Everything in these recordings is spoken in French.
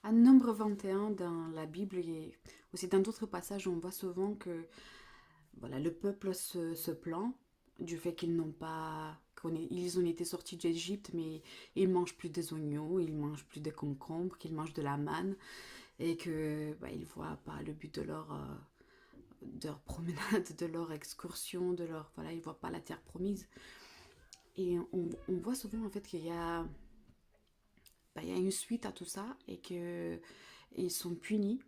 À Nombre 21 dans la Bible et aussi dans d'autres passages, on voit souvent que voilà, le peuple se plaint du fait qu'ils n'ont pas... Ils ont été sortis d'Égypte, mais ils mangent plus des oignons, ils mangent plus des concombres, qu'ils mangent de la manne et que ils voient pas le but de leur promenade, de leur excursion, de leur voilà, ils voient pas la terre promise. Et on voit souvent en fait qu'il y a il y a une suite à tout ça et que ils sont punis.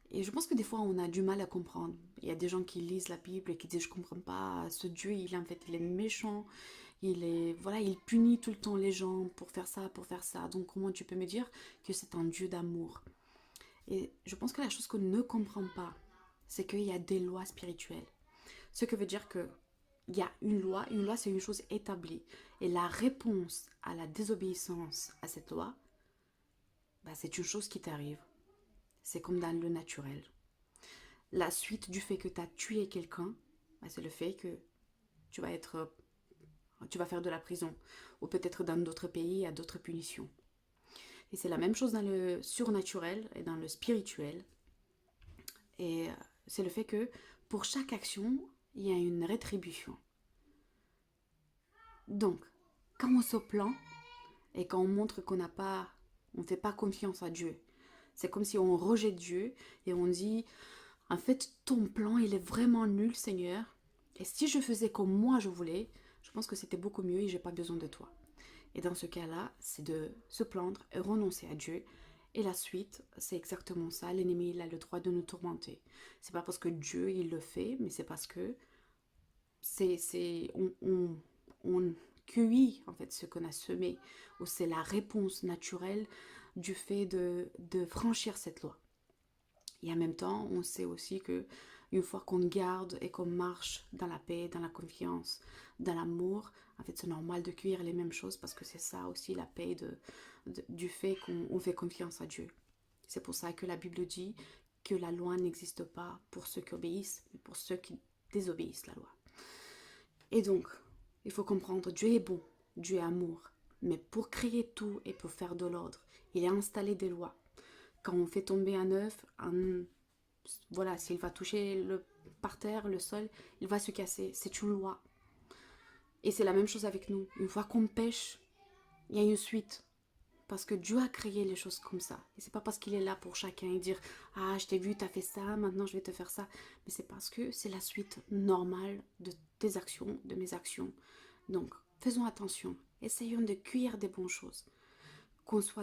Et je pense que des fois, on a du mal à comprendre. Il y a des gens qui lisent la Bible et qui disent, je comprends pas, ce Dieu, il est méchant, il est, voilà, il punit tout le temps les gens pour faire ça, pour faire ça. Donc, comment tu peux me dire que c'est un Dieu d'amour? Et je pense que la chose qu'on ne comprend pas, c'est qu'il y a des lois spirituelles. Ce qui veut dire que il y a une loi c'est une chose établie. Et la réponse à la désobéissance à cette loi, c'est une chose qui t'arrive. C'est comme dans le naturel. La suite du fait que tu as tué quelqu'un, c'est le fait que tu vas être, tu vas faire de la prison. Ou peut-être dans d'autres pays, il y a d'autres punitions. Et c'est la même chose dans le surnaturel et dans le spirituel. Et c'est le fait que pour chaque action, il y a une rétribution. Donc, quand on se plaint et quand on montre qu'on n'a pas, on ne fait pas confiance à Dieu, c'est comme si on rejette Dieu et on dit, en fait, ton plan, il est vraiment nul, Seigneur. Et si je faisais comme moi je voulais, je pense que c'était beaucoup mieux et j'ai pas besoin de toi. Et dans ce cas-là, c'est de se plaindre et renoncer à Dieu. Et la suite, c'est exactement ça. L'ennemi, il a le droit de nous tourmenter. C'est pas parce que Dieu, il le fait, mais c'est parce que on cueillit en fait ce qu'on a semé, ou c'est la réponse naturelle du fait de franchir cette loi. Et en même temps, on sait aussi que une fois qu'on garde et qu'on marche dans la paix, dans la confiance, dans l'amour, en fait, c'est normal de cuire les mêmes choses parce que c'est ça aussi la paix du fait qu'on fait confiance à Dieu. C'est pour ça que la Bible dit que la loi n'existe pas pour ceux qui obéissent, mais pour ceux qui désobéissent la loi. Et donc, il faut comprendre, Dieu est bon, Dieu est amour. Mais pour créer tout et pour faire de l'ordre, il a installé des lois. Quand on fait tomber un œuf, voilà, s'il va toucher par terre, le sol, il va se casser. C'est une loi. Et c'est la même chose avec nous. Une fois qu'on pêche, il y a une suite. Parce que Dieu a créé les choses comme ça. Et c'est pas parce qu'il est là pour chacun et dire ah, je t'ai vu, t'as fait ça, maintenant je vais te faire ça. Mais c'est parce que c'est la suite normale de tes actions, de mes actions. Donc, faisons attention. Essayons de cuire des bonnes choses. Qu'on soit